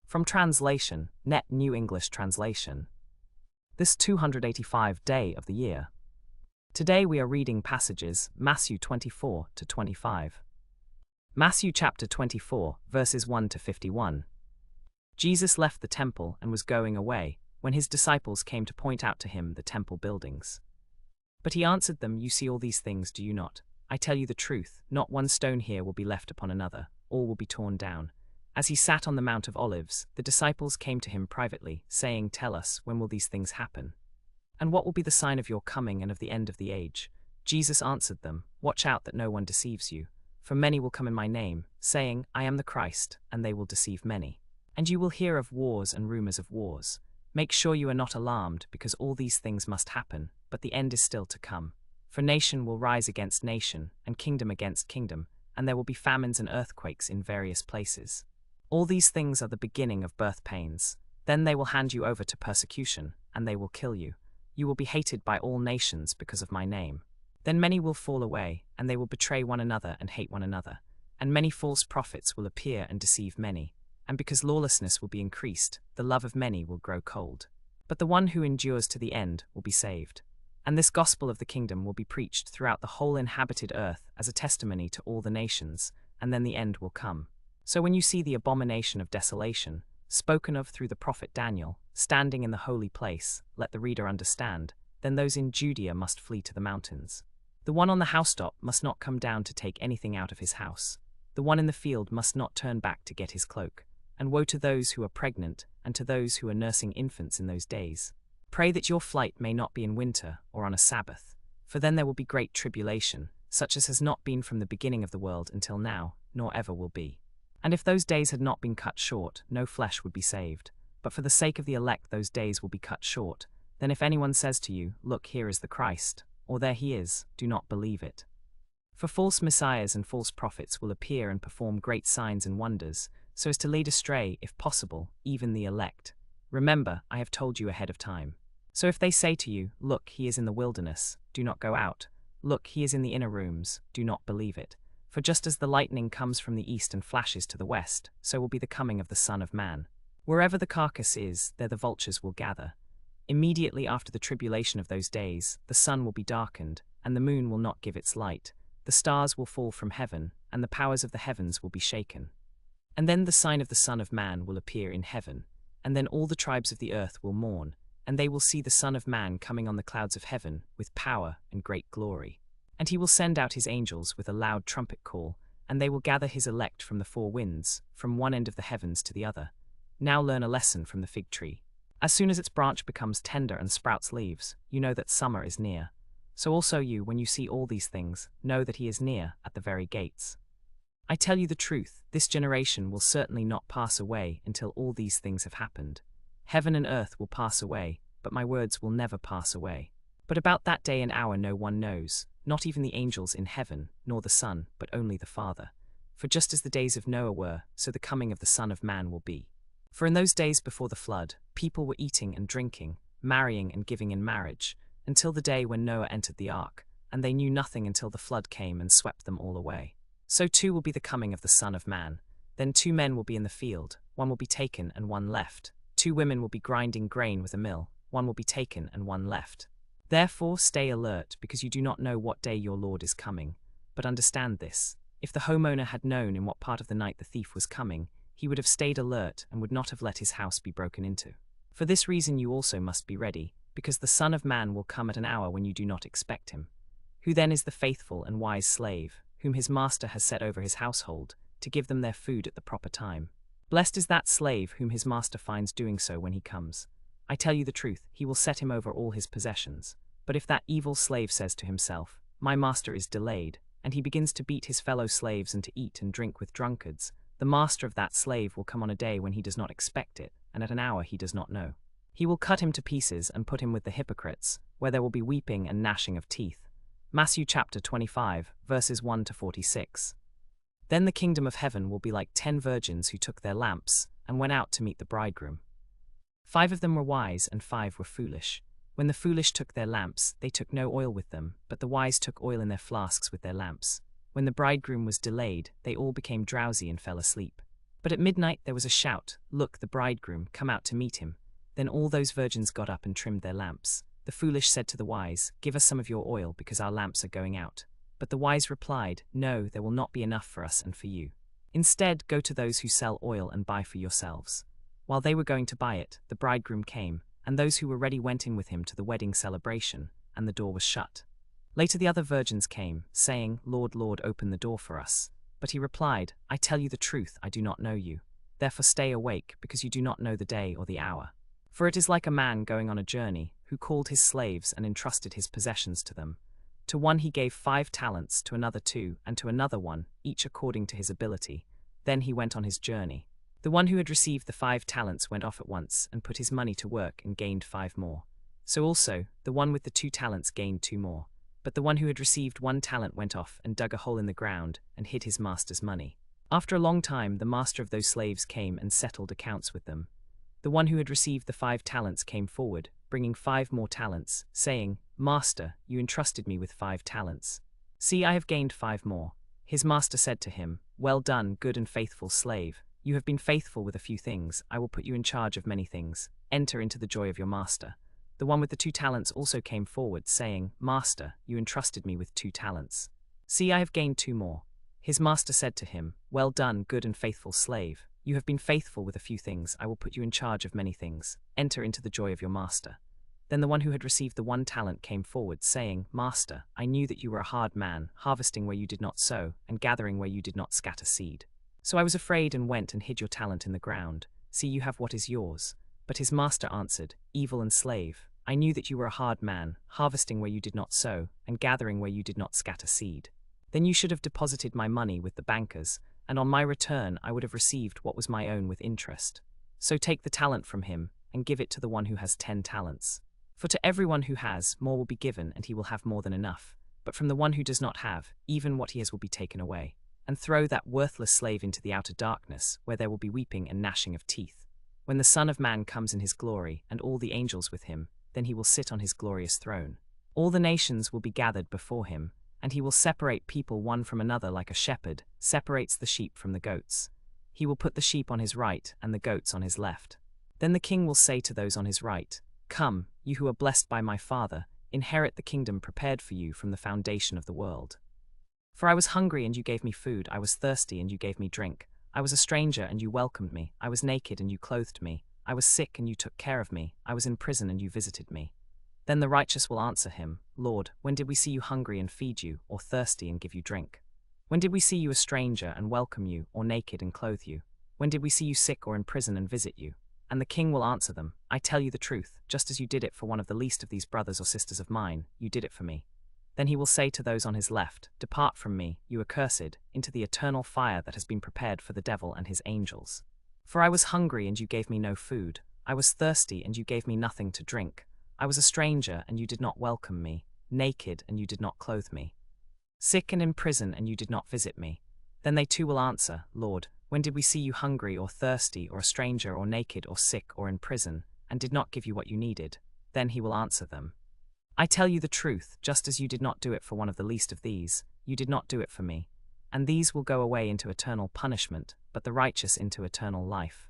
From translation, Net New English Translation. This 285th day of the year. Today we are reading passages Matthew 24 to 25. Matthew chapter 24, verses 1 to 51. Jesus left the temple and was going away, when his disciples came to point out to him the temple buildings. But he answered them, "You see all these things, do you not? I tell you the truth, not one stone here will be left upon another, all will be torn down." As he sat on the Mount of Olives, the disciples came to him privately, saying, "Tell us, when will these things happen? And what will be the sign of your coming and of the end of the age?" Jesus answered them, "Watch out that no one deceives you. For many will come in my name, saying, 'I am the Christ,' and they will deceive many. And you will hear of wars and rumors of wars. Make sure you are not alarmed, because all these things must happen, but the end is still to come. For nation will rise against nation, and kingdom against kingdom, and there will be famines and earthquakes in various places. All these things are the beginning of birth pains. Then they will hand you over to persecution, and they will kill you. You will be hated by all nations because of my name. Then many will fall away, and they will betray one another and hate one another. And many false prophets will appear and deceive many. And because lawlessness will be increased, the love of many will grow cold. But the one who endures to the end will be saved. And this gospel of the kingdom will be preached throughout the whole inhabited earth as a testimony to all the nations, and then the end will come. So when you see the abomination of desolation, spoken of through the prophet Daniel, standing in the holy place, let the reader understand, then those in Judea must flee to the mountains. The one on the housetop must not come down to take anything out of his house. The one in the field must not turn back to get his cloak. And woe to those who are pregnant, and to those who are nursing infants in those days. Pray that your flight may not be in winter or on a Sabbath, for then there will be great tribulation, such as has not been from the beginning of the world until now, nor ever will be. And if those days had not been cut short, no flesh would be saved. But for the sake of the elect those days will be cut short. Then if anyone says to you, 'Look, here is the Christ,' or 'There he is,' do not believe it. For false messiahs and false prophets will appear and perform great signs and wonders, so as to lead astray, if possible, even the elect. Remember, I have told you ahead of time. So if they say to you, 'Look, he is in the wilderness,' do not go out. 'Look, he is in the inner rooms,' do not believe it. For just as the lightning comes from the east and flashes to the west, so will be the coming of the Son of Man. Wherever the carcass is, there the vultures will gather. Immediately after the tribulation of those days, the sun will be darkened, and the moon will not give its light. The stars will fall from heaven, and the powers of the heavens will be shaken. And then the sign of the Son of Man will appear in heaven, and then all the tribes of the earth will mourn, and they will see the Son of Man coming on the clouds of heaven with power and great glory. And he will send out his angels with a loud trumpet call, and they will gather his elect from the four winds, from one end of the heavens to the other. Now learn a lesson from the fig tree. As soon as its branch becomes tender and sprouts leaves, you know that summer is near. So also you, when you see all these things, know that he is near, at the very gates. I tell you the truth, this generation will certainly not pass away until all these things have happened. Heaven and earth will pass away, but my words will never pass away. But about that day and hour no one knows, not even the angels in heaven, nor the Son, but only the Father. For just as the days of Noah were, so the coming of the Son of Man will be. For in those days before the flood, people were eating and drinking, marrying and giving in marriage, until the day when Noah entered the ark, and they knew nothing until the flood came and swept them all away. So too will be the coming of the Son of Man. Then 2 men will be in the field, one will be taken and one left. 2 women will be grinding grain with a mill, one will be taken and one left. Therefore stay alert, because you do not know what day your Lord is coming. But understand this, if the homeowner had known in what part of the night the thief was coming, he would have stayed alert and would not have let his house be broken into. For this reason you also must be ready, because the Son of Man will come at an hour when you do not expect him. Who then is the faithful and wise slave, whom his master has set over his household, to give them their food at the proper time? Blessed is that slave whom his master finds doing so when he comes. I tell you the truth, he will set him over all his possessions. But if that evil slave says to himself, "My master is delayed," and he begins to beat his fellow slaves and to eat and drink with drunkards, the master of that slave will come on a day when he does not expect it, and at an hour he does not know. He will cut him to pieces and put him with the hypocrites, where there will be weeping and gnashing of teeth. Matthew chapter 25, verses 1 to 46. Then the kingdom of heaven will be like 10 virgins who took their lamps and went out to meet the bridegroom. 5 of them were wise and 5 were foolish. When the foolish took their lamps, they took no oil with them, but the wise took oil in their flasks with their lamps. When the bridegroom was delayed, they all became drowsy and fell asleep. But at midnight there was a shout, "Look, the bridegroom, come out to meet him." Then all those virgins got up and trimmed their lamps. The foolish said to the wise, "Give us some of your oil, because our lamps are going out." But the wise replied, "No, there will not be enough for us and for you. Instead, go to those who sell oil and buy for yourselves." While they were going to buy it, the bridegroom came, and those who were ready went in with him to the wedding celebration, and the door was shut. Later the other virgins came, saying, "Lord, Lord, open the door for us." But he replied, "I tell you the truth, I do not know you. Therefore stay awake, because you do not know the day or the hour. For it is like a man going on a journey, who called his slaves and entrusted his possessions to them. To one he gave 5 talents, to another 2, and to another 1, each according to his ability. Then he went on his journey. The one who had received the 5 talents went off at once, and put his money to work and gained 5 more. So also, the one with the 2 talents gained 2 more. But the one who had received 1 talent went off and dug a hole in the ground, and hid his master's money. After a long time the master of those slaves came and settled accounts with them. The one who had received the 5 talents came forward, bringing 5 more talents, saying, "Master, you entrusted me with 5 talents. See, I have gained 5 more." His master said to him, "Well done, good and faithful slave. You have been faithful with a few things, I will put you in charge of many things. Enter into the joy of your master." The one with the 2 talents also came forward, saying, "Master, you entrusted me with 2 talents. See, I have gained 2 more." His master said to him, "Well done, good and faithful slave. You have been faithful with a few things, I will put you in charge of many things. Enter into the joy of your master." Then the one who had received the 1 talent came forward, saying, "Master, I knew that you were a hard man, harvesting where you did not sow, and gathering where you did not scatter seed. So I was afraid and went and hid your talent in the ground. See, you have what is yours." But his master answered, "Evil and slave, I knew that you were a hard man, harvesting where you did not sow, and gathering where you did not scatter seed. Then you should have deposited my money with the bankers, and on my return I would have received what was my own with interest. So take the talent from him, and give it to the one who has 10 talents. For to everyone who has, more will be given, and he will have more than enough. But from the one who does not have, even what he has will be taken away. And throw that worthless slave into the outer darkness, where there will be weeping and gnashing of teeth. When the Son of Man comes in his glory, and all the angels with him, then he will sit on his glorious throne. All the nations will be gathered before him, and he will separate people one from another like a shepherd separates the sheep from the goats. He will put the sheep on his right and the goats on his left. Then the king will say to those on his right, "Come, you who are blessed by my Father, inherit the kingdom prepared for you from the foundation of the world. For I was hungry and you gave me food, I was thirsty and you gave me drink. I was a stranger and you welcomed me, I was naked and you clothed me, I was sick and you took care of me, I was in prison and you visited me." Then the righteous will answer him, "Lord, when did we see you hungry and feed you, or thirsty and give you drink? When did we see you a stranger and welcome you, or naked and clothe you? When did we see you sick or in prison and visit you?" And the king will answer them, "I tell you the truth, just as you did it for one of the least of these brothers or sisters of mine, you did it for me." Then he will say to those on his left, "Depart from me, you accursed, into the eternal fire that has been prepared for the devil and his angels. For I was hungry and you gave me no food, I was thirsty and you gave me nothing to drink, I was a stranger and you did not welcome me, naked and you did not clothe me, sick and in prison and you did not visit me." Then they too will answer, "Lord, when did we see you hungry or thirsty or a stranger or naked or sick or in prison, and did not give you what you needed?" Then he will answer them, "I tell you the truth, just as you did not do it for one of the least of these, you did not do it for me." And these will go away into eternal punishment, but the righteous into eternal life.